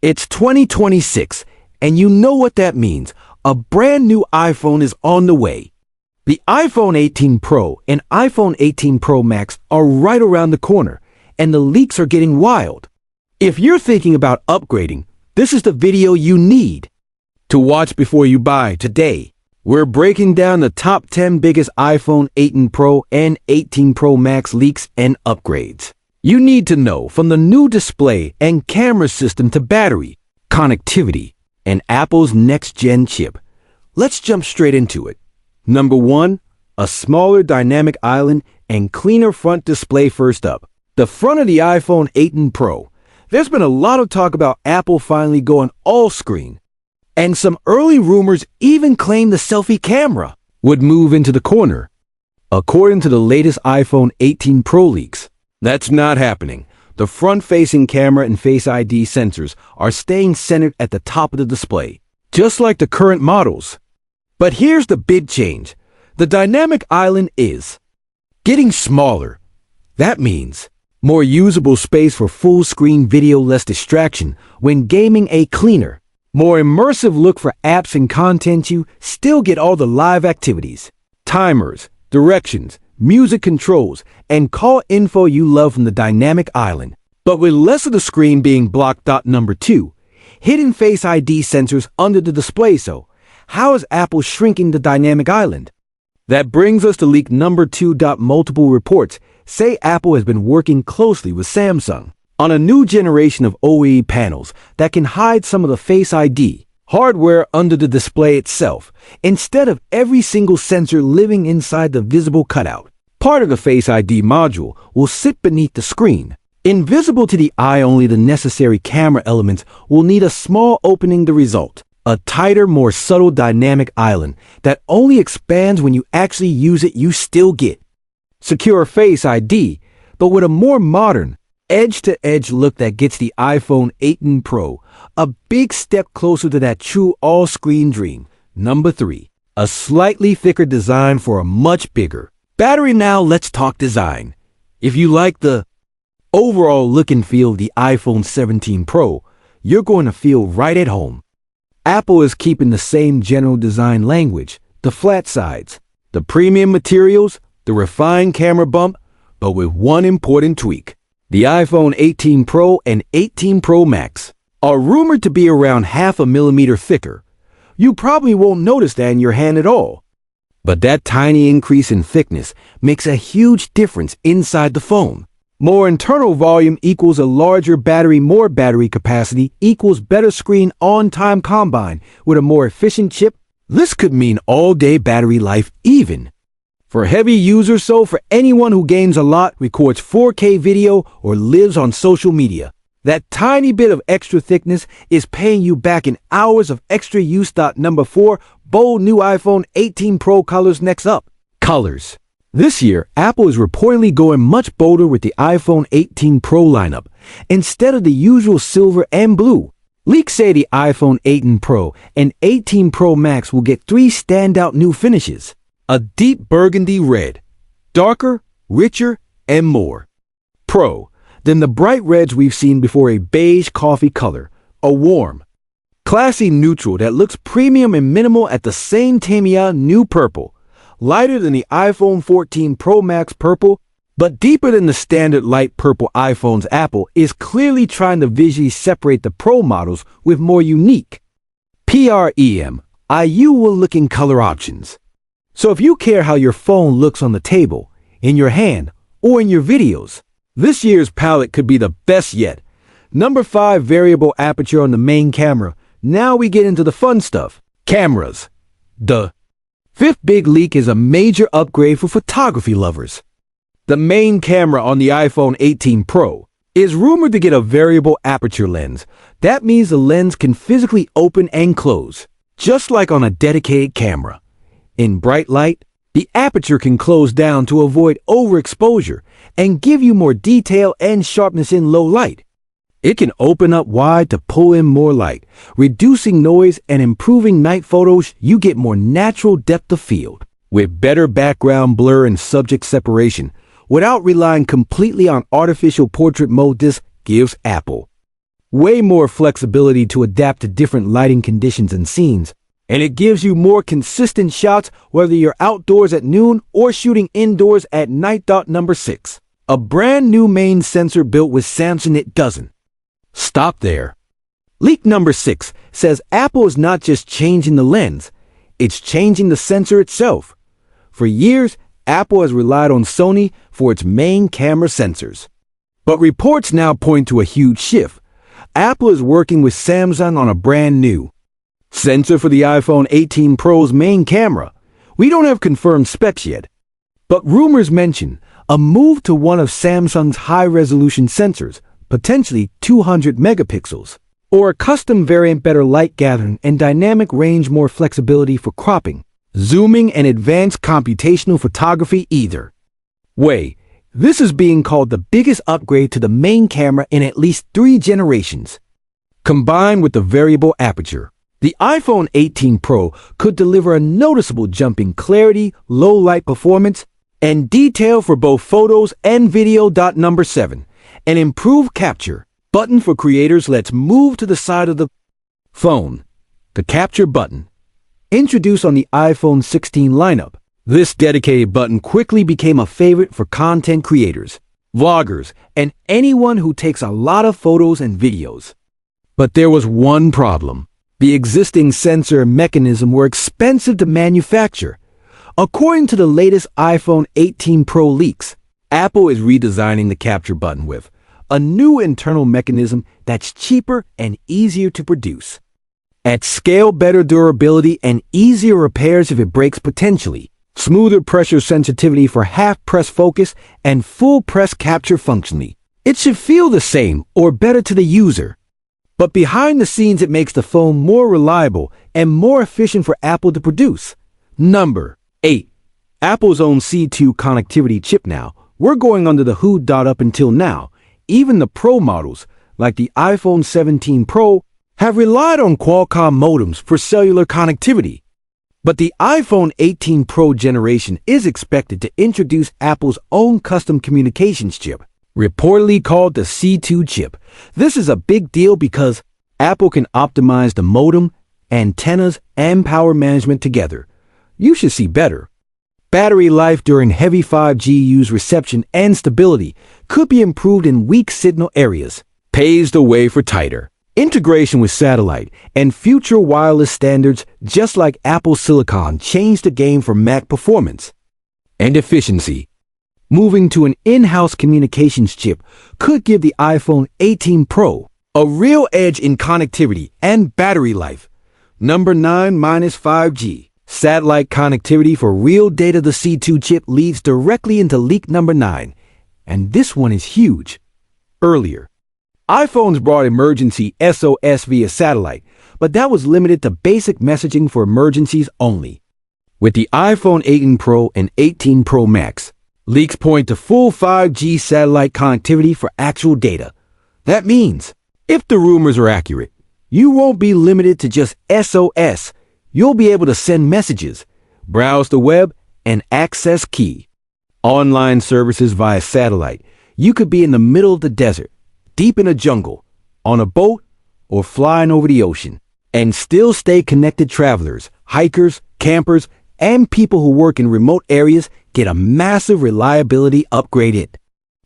It's 2026, and you know what that means. A brand new iPhone is on the way. The iPhone 18 Pro and iPhone 18 Pro Max are right around the corner, and the leaks are getting wild. If you're thinking about upgrading, this is the video you need to watch before you buy today. We're breaking down the top 10 biggest iPhone 18 Pro and 18 Pro Max leaks and upgrades you need to know, from the new display and camera system to battery, connectivity, and Apple's next-gen chip. Let's jump straight into it. Number 1, a smaller dynamic island and cleaner front display. First up, the front of the iPhone 18 Pro. There's been a lot of talk about Apple finally going all-screen, and some early rumors even claim the selfie camera would move into the corner. According to the latest iPhone 18 Pro leaks, that's not happening. The front-facing camera and Face ID sensors are staying centered at the top of the display, just like the current models. But here's the big change. The dynamic island is getting smaller. That means more usable space for full-screen video, less distraction when gaming, a cleaner, more immersive look for apps and content. You still get all the live activities, timers, directions, music controls, and call info you love from the dynamic island, but with less of the screen being blocked. Number 2, hidden Face ID sensors under the display. So, how is Apple shrinking the dynamic island? That brings us to leak number 2. Multiple reports say Apple has been working closely with Samsung on a new generation of OLED panels that can hide some of the Face ID hardware under the display itself, instead of every single sensor living inside the visible cutout. Part of the Face ID module will sit beneath the screen. Invisible to the eye, only the necessary camera elements will need a small opening. The result, a tighter, more subtle dynamic island that only expands when you actually use it. You still get secure Face ID, but with a more modern, edge-to-edge look that gets the iPhone 18 Pro a big step closer to that true all-screen dream. Number 3, a slightly thicker design for a much bigger battery. Now let's talk design. If you like the overall look and feel of the iPhone 17 Pro, you're going to feel right at home. Apple is keeping the same general design language, the flat sides, the premium materials, the refined camera bump, but with one important tweak. The iPhone 18 Pro and 18 Pro Max are rumored to be around 0.5 millimeter thicker. You probably won't notice that in your hand at all, but that tiny increase in thickness makes a huge difference inside the phone. More internal volume equals a larger battery. More battery capacity equals better screen on-time combined with a more efficient chip. This could mean all-day battery life even for heavy users. So for anyone who games a lot, records 4K video, or lives on social media, that tiny bit of extra thickness is paying you back in hours of extra use. Number 4, bold new iPhone 18 Pro colors. Next up, colors. This year, Apple is reportedly going much bolder with the iPhone 18 Pro lineup, instead of the usual silver and blue. Leaks say the iPhone 18 Pro and 18 Pro Max will get 3 standout new finishes: a deep burgundy red, darker, richer, and more Pro than the bright reds we've seen before, a beige coffee color, a warm, classy neutral that looks premium and minimal at the same time. New purple, lighter than the iPhone 14 Pro Max purple, but deeper than the standard light purple iPhones. Apple is clearly trying to visually separate the Pro models with more unique premium looking color options. So if you care how your phone looks on the table, in your hand, or in your videos, this year's palette could be the best yet. Number 5, variable aperture on the main camera. Now we get into the fun stuff. Cameras. The 5th big leak is a major upgrade for photography lovers. The main camera on the iPhone 18 Pro is rumored to get a variable aperture lens. That means the lens can physically open and close, just like on a dedicated camera. In bright light, the aperture can close down to avoid overexposure and give you more detail and sharpness in low light. It can open up wide to pull in more light, reducing noise and improving night photos. You get more natural depth of field with better background blur and subject separation without relying completely on artificial portrait mode. This gives Apple way more flexibility to adapt to different lighting conditions and scenes, and it gives you more consistent shots whether you're outdoors at noon or shooting indoors at night. Number 6. A brand new main sensor built with Samsung. It doesn't stop there. Leak number 6 says Apple is not just changing the lens, it's changing the sensor itself. For years, Apple has relied on Sony for its main camera sensors. But reports now point to a huge shift. Apple is working with Samsung on a brand new sensor for the iPhone 18 Pro's main camera. We don't have confirmed specs yet, but rumors mention a move to one of Samsung's high-resolution sensors, potentially 200 megapixels, or a custom variant, better light gathering and dynamic range, more flexibility for cropping, zooming, and advanced computational photography. Either way, this is being called the biggest upgrade to the main camera in at least 3 generations. Combined with the variable aperture, the iPhone 18 Pro could deliver a noticeable jump in clarity, low light performance, and detail for both photos and video. Number 7. An improved capture button for creators. Let's move to the side of the phone. The capture button, introduced on the iPhone 16 lineup, this dedicated button quickly became a favorite for content creators, vloggers, and anyone who takes a lot of photos and videos. But there was one problem. The existing sensor mechanism were expensive to manufacture. According to the latest iPhone 18 Pro leaks, Apple is redesigning the capture button with a new internal mechanism that's cheaper and easier to produce. At scale, better durability and easier repairs if it breaks potentially, smoother pressure sensitivity for half-press focus and full-press capture functionally. It should feel the same or better to the user. But behind the scenes, it makes the phone more reliable and more efficient for Apple to produce. Number 8. Apple's own C2 connectivity chip. Now, we're going under the hood. Up until now, even the Pro models, like the iPhone 17 Pro, have relied on Qualcomm modems for cellular connectivity. But the iPhone 18 Pro generation is expected to introduce Apple's own custom communications chip, reportedly called the C2 chip. This is a big deal because Apple can optimize the modem, antennas, and power management together. You should see better. Battery life during heavy 5G use, reception and stability could be improved in weak signal areas. Paves the way for tighter integration with satellite and future wireless standards, just like Apple Silicon changed the game for Mac performance and efficiency. Moving to an in-house communications chip could give the iPhone 18 Pro a real edge in connectivity and battery life. Number 9. 5G. Satellite connectivity for real data. The C2 chip leads directly into leak number 9, and this one is huge. Earlier, iPhones brought emergency SOS via satellite, but that was limited to basic messaging for emergencies only. With the iPhone 18 Pro and 18 Pro Max, leaks point to full 5G satellite connectivity for actual data. That means, if the rumors are accurate, you won't be limited to just SOS. You'll be able to send messages, browse the web, and access key online services via satellite. You could be in the middle of the desert, deep in a jungle, on a boat, or flying over the ocean, and still stay connected. Travelers, hikers, campers, and people who work in remote areas get a massive reliability upgrade. It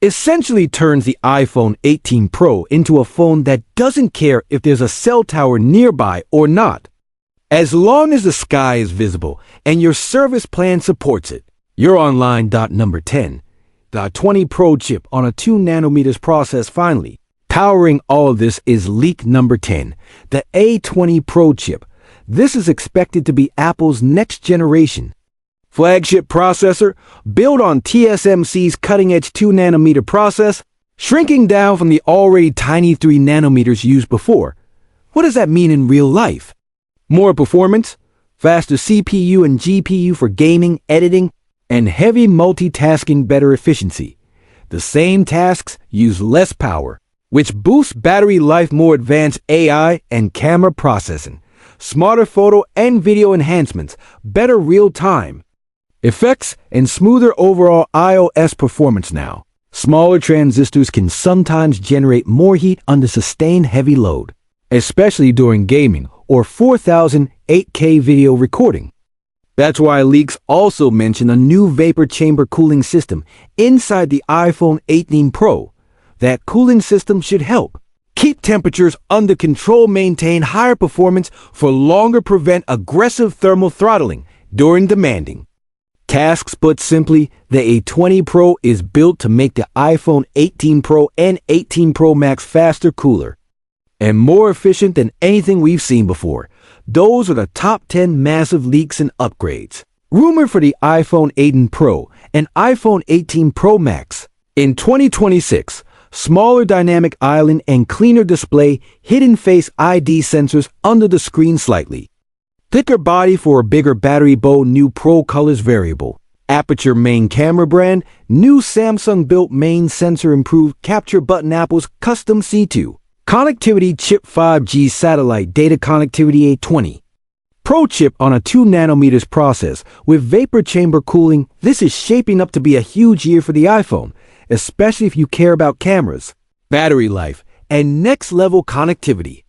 essentially turns the iPhone 18 Pro into a phone that doesn't care if there's a cell tower nearby or not. As long as the sky is visible and your service plan supports it, you're online. Number 10. The 20 Pro chip on a 2nm process. Finally, powering all of this is leak number 10, the A20 Pro chip. This is expected to be Apple's next generation flagship processor, built on TSMC's cutting-edge 2nm process, shrinking down from the already tiny 3nm used before. What does that mean in real life? More performance, faster CPU and GPU for gaming, editing, and heavy multitasking. Better efficiency. The same tasks use less power, which boosts battery life. More advanced AI and camera processing, smarter photo and video enhancements, better real-time effects, and smoother overall iOS performance. Now, Smaller transistors can sometimes generate more heat under sustained heavy load, especially during gaming or 4008K video recording. That's why leaks also mention a new vapor chamber cooling system inside the iPhone 18 Pro. That cooling system should help keep temperatures under control, maintain higher performance for longer, prevent aggressive thermal throttling during demanding tasks. Put simply, the A20 Pro is built to make the iPhone 18 Pro and 18 Pro Max faster, cooler, and more efficient than anything we've seen before. Those are the top 10 massive leaks and upgrades rumored for the iPhone 18 Pro and iPhone 18 Pro Max. In 2026, smaller dynamic island and cleaner display, hidden face ID sensors under the screen slightly. Thicker body for a bigger battery bow, new Pro colors variable. Aperture main camera brand, new Samsung-built main sensor, improved capture button, Apple's custom C2. Connectivity chip, 5G satellite data connectivity, A20 Pro chip on a 2nm process with vapor chamber cooling. This is shaping up to be a huge year for the iPhone, especially if you care about cameras, battery life, and next-level connectivity.